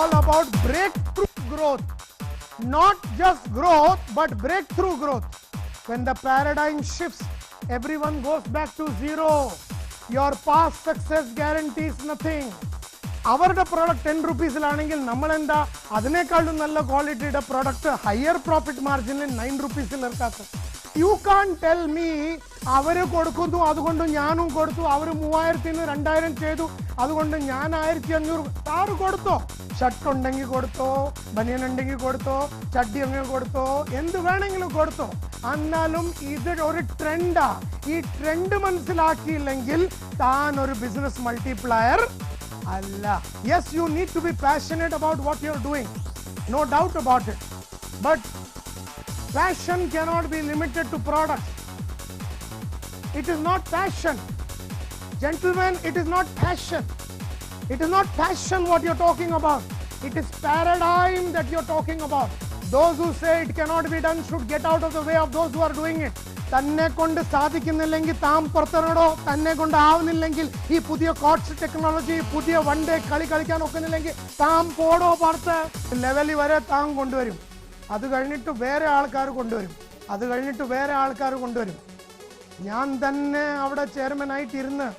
all about breakthrough growth. Not just growth, but breakthrough growth. When the paradigm shifts, everyone goes back to zero. Your past success guarantees nothing. അവരുടെ product 10 rupees-ലാണെങ്കിൽ നമ്മളെന്താ അതിനേക്കാളും നല്ല ക്വാളിറ്റിയുടെ product higher profit മാർജിനിൽ 9 rupees-ൽ ഇറക്കാത്തത്. U കാൺ tell me അവർ കൊടുക്കുന്നു അതുകൊണ്ട് ഞാനും കൊടുത്തു, അവർ 3000-ന് 2000 ചെയ്തു അതുകൊണ്ട് ഞാൻ 1500. സാറ് കൊടുത്തോ, ഷർട്ട് ഉണ്ടെങ്കിൽ കൊടുത്തോ, ബനിയൻ ഉണ്ടെങ്കിൽ കൊടുത്തോ, ചട്ടി ഉണ്ടെങ്കിൽ കൊടുത്തോ, എന്ത് വേണമെങ്കിലും കൊടുത്തോ. എന്നാലും ഇത് ഒരു ട്രെൻഡാ. ഈ ട്രെൻഡ് മനസ്സിലാക്കിയില്ലെങ്കിൽ താൻ ഒരു ബിസിനസ് മൾട്ടിപ്ലയർ അല്ല. Yes, you need to be passionate about what you're doing, no doubt about it, but passion cannot be limited to products. It is not passion, gentlemen. It is not passion. It is not passion what you're talking about. It is paradigm that you're talking about. Those who say it cannot be done should get out of the way of those who are doing it. തന്നെ കൊണ്ട് സാധിക്കുന്നില്ലെങ്കിൽ താൻ പുറത്തിറങ്ങടോ. തന്നെ കൊണ്ട് ആവുന്നില്ലെങ്കിൽ ഈ പുതിയ coach technology, പുതിയ one day കളി കളിക്കാൻ ഒക്കുന്നില്ലെങ്കിൽ താൻ പോടോ പുറത്ത്. ലെവലിൽ വരെ താൻ കൊണ്ടുവരും, അത് കഴിഞ്ഞിട്ട് വേറെ ആൾക്കാർ കൊണ്ടുവരും, അത് കഴിഞ്ഞിട്ട് വേറെ ആൾക്കാർ കൊണ്ടുവരും. ഞാൻ തന്നെ അവിടെ ചെയർമാനായിട്ട് ഇരുന്ന്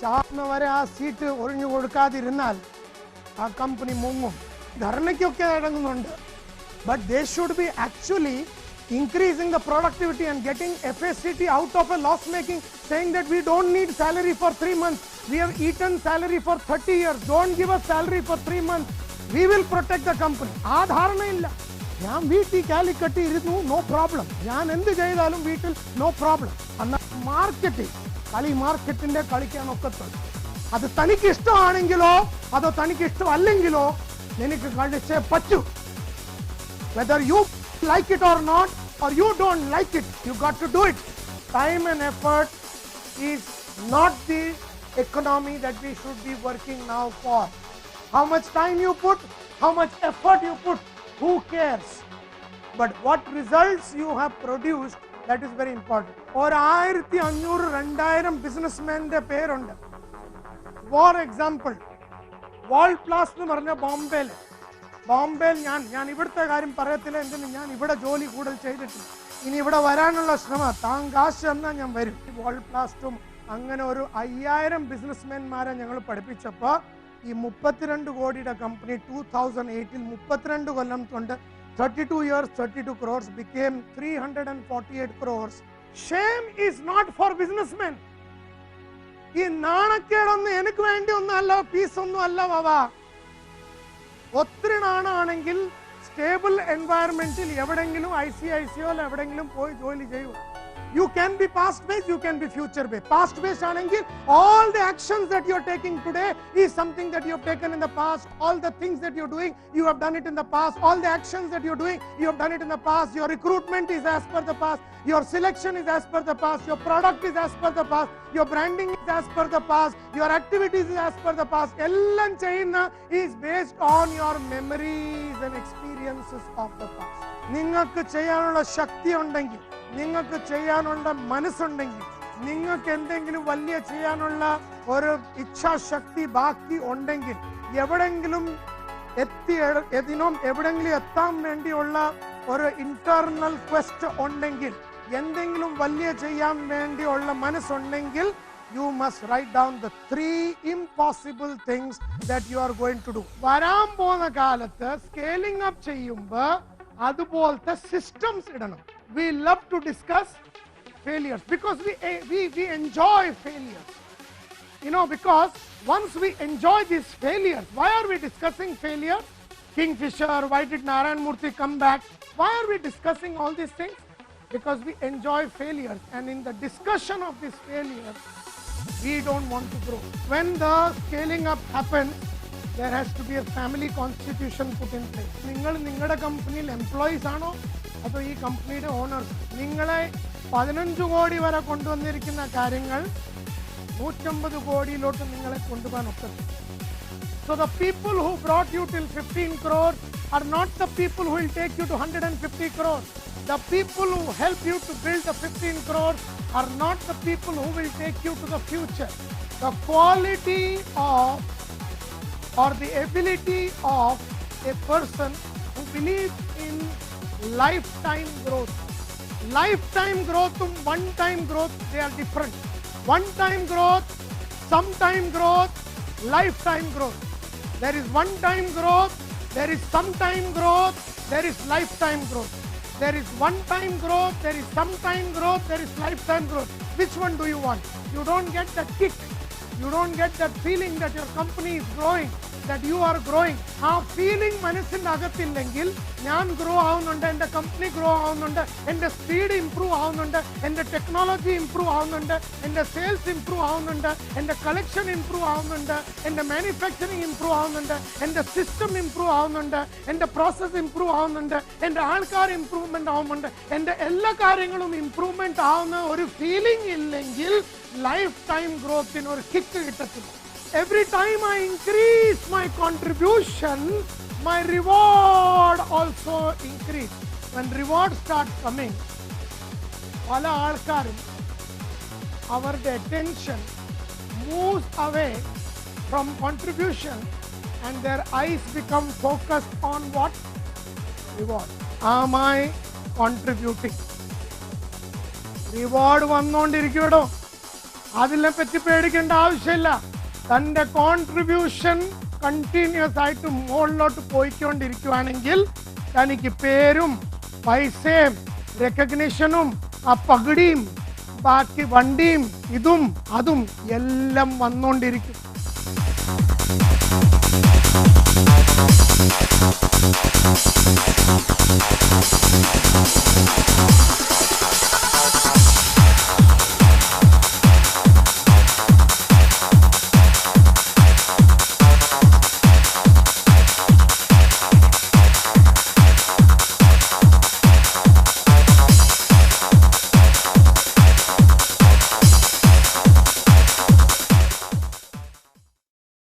ചാർന്ന് വരെ ആ സീറ്റ് ഒഴിഞ്ഞു കൊടുക്കാതിരുന്നാൽ ആ കമ്പനി മുങ്ങും. ധർണയ്ക്കൊക്കെ ഇറങ്ങുന്നുണ്ട്. But they should be actually increasing the productivity and getting FACT out of a loss making, saying that we don't need salary for 3 months, we have eaten salary for 30 years, don't give us salary for 3 months, we will protect the company. ആ ധാരണ ഇല്ല. ഞാൻ വീട്ടിൽ കാലിക്കട്ടി ഇരുന്നു, no problem. ഞാൻ എന്ത് ചെയ്താലും വീട്ടിൽ നോ പ്രോബ്ലം. എന്നാൽ മാർക്കറ്റിംഗ് കളി മാർക്കറ്റിന്റെ കളിക്കാൻ ഒക്കത്തുള്ളൂ. അത് തനിക്ക് ഇഷ്ടമാണെങ്കിലോ അതോ തനിക്ക് ഇഷ്ടമല്ലെങ്കിലോ നിനക്ക് കളിച്ചേ പറ്റൂ. Whether you like it or not, or you don't like it, you got to do it. Time and effort is not the economy that we should be working now for. How much time you put, how much effort you put, who cares? But what results you have produced, that is very important. Or 1500-2000 businessmen പേരുണ്ട്. For example, World Class എന്ന് പറഞ്ഞ ബോംബെയിൽ ഞാൻ ഇവിടുത്തെ കാര്യം പറയത്തില്ല, എന്തിനും ഞാൻ ഇവിടെ ജോലി കൂടുതൽ ചെയ്തിട്ടില്ല. ഇനി ഇവിടെ വരാനുള്ള ശ്രമം താൻ കാശ് എന്നാൽ ഞാൻ വരും. വേൾഡ് പ്ലാസ്റ്റും അങ്ങനെ ഒരു 5000 ബിസിനസ്മാൻമാരെ ഞങ്ങൾ പഠിപ്പിച്ചപ്പോൾ ഈ 32 കോടിയുടെ കമ്പനി 2008-ൽ 32 കൊല്ലം കൊണ്ട് 32 years 32 crores became 348 crores. Shame is not for businessmen. ഈ നാണക്കേടൊന്നും എനിക്ക് വേണ്ടി ഒന്നും അല്ല, പീസ് ഒന്നും അല്ല ബാബാ. ഒത്തിരി നാണാണെങ്കിൽ സ്റ്റേബിൾ എൻവയറമെന്റിൽ എവിടെങ്കിലും ICICO എവിടെങ്കിലും പോയി ജോലി ചെയ്യൂ. You can be past based, you can be future based. Past based anengil all the actions that you are taking today is something that you have taken in the past. All the things that you are doing, you have done it in the past. All the actions that you are doing, you have done it in the past. Your recruitment is as per the past. Your selection is as per the past. Your product is as per the past. Your branding is as per the past. Your activities is as per the past. Ellam cheyna is based on your memories and experiences of the past. നിങ്ങൾക്ക് ചെയ്യാനുള്ള ശക്തി ഉണ്ടെങ്കിൽ, നിങ്ങൾക്ക് ചെയ്യാനുള്ള മനസ്സുണ്ടെങ്കിൽ, നിങ്ങൾക്ക് എന്തെങ്കിലും വലിയ ചെയ്യാനുള്ള ഒരു ഇച്ഛാശക്തി ബാക്കി ഉണ്ടെങ്കിൽ, എവിടെങ്കിലും എവിടെങ്കിലും എത്താൻ വേണ്ടിയുള്ള ഒരു ഇന്റർണൽ ക്വസ്റ്റ് ഉണ്ടെങ്കിൽ, എന്തെങ്കിലും വലിയ ചെയ്യാൻ വേണ്ടിയുള്ള മനസ്സുണ്ടെങ്കിൽ, you must write down the 3 impossible things that you are going to do. വരാൻ പോകുന്ന കാലത്ത് സ്കെയിലിംഗ് അപ്പ് ചെയ്യുമ്പോൾ അതുപോലത്തെ സിസ്റ്റംസ് ഇടണം. We love to discuss failures because we enjoy failures. You know, because once we enjoy these failures, why are we discussing failure? Kingfisher, why did Narayan Murthy come back? Why are we discussing all these things? Because we enjoy failures, and in the discussion of these failures, we don't want to grow. When the scaling up happens, there has to be a family constitution put in place. നിങ്ങളുടെ കമ്പനിയിൽ employees ആണോ അതോ ഈ കമ്പനിയുടെ owners? നിങ്ങളെ 15 കോടി വരെ കൊണ്ടുവന്നിരിക്കുന്ന കാര്യങ്ങൾ 150 കോടിയിലോട്ട് നിങ്ങളെ കൊണ്ടുപോകാൻ ഒക്കത്തില്ല. So the people who brought you till 15 crores are not the people who will take you to 150 crores. The people who help you to build the 15 crores are not the people who will take you to the future. The quality of or the ability of a person who believes in lifetime growth. Lifetime growth and one-time growth, they are different. One-time growth, sometime growth, lifetime growth. There is one-time growth, there is sometime growth, there is lifetime growth. There is one-time growth, there is sometime growth, there is lifetime growth. Which one do you want? You don't get that kick. You don't get that feeling that your company is growing, that you are growing. ആ feeling മനസ്സിൻ്റെ അകത്തില്ലെങ്കിൽ ഞാൻ grow ആവുന്നുണ്ട്, എൻ്റെ company grow ആവുന്നുണ്ട്, എൻ്റെ speed improve ആവുന്നുണ്ട്, എൻ്റെ technology improve ആവുന്നുണ്ട്, എൻ്റെ സെയിൽസ് ഇംപ്രൂവ് ആവുന്നുണ്ട്, എൻ്റെ കളക്ഷൻ ഇംപ്രൂവ് ആവുന്നുണ്ട്, എൻ്റെ മാനുഫാക്ചറിങ് ഇംപ്രൂവ് ആവുന്നുണ്ട്, എൻ്റെ സിസ്റ്റം ഇംപ്രൂവ് ആവുന്നുണ്ട്, എൻ്റെ പ്രോസസ്സ് ഇംപ്രൂവ് ആവുന്നുണ്ട്, എൻ്റെ ആൾക്കാർ ഇംപ്രൂവ്മെൻ്റ് ആവുന്നുണ്ട്, എൻ്റെ എല്ലാ കാര്യങ്ങളും ഇംപ്രൂവ്മെൻ്റ് ആവുന്ന ഒരു ഫീലിംഗ് ഇല്ലെങ്കിൽ ലൈഫ് ടൈം ഗ്രോത്തിന് ഒരു കിക്ക് കിട്ടത്തില്ല. Every time I increase my contribution, my reward also increase. When reward starts coming, പല ആൾക്കാരും അവരുടെ attention moves away from contribution and their eyes become focused on what? Reward. Am I contributing? Reward വന്നുകൊണ്ടിരിക്കുമോ? അതിനെ പറ്റി പേടിക്കേണ്ട ആവശ്യമില്ല. തൻ്റെ contribution continuous ആയിട്ട് മുകളിലോട്ട് പോയിക്കൊണ്ടിരിക്കുകയാണെങ്കിൽ തനിക്ക് പേരും പൈസയും റെക്കഗ്നിഷനും ആ പകിടിയും ബാക്കി വണ്ടിയും ഇതും അതും എല്ലാം വന്നുകൊണ്ടിരിക്കും.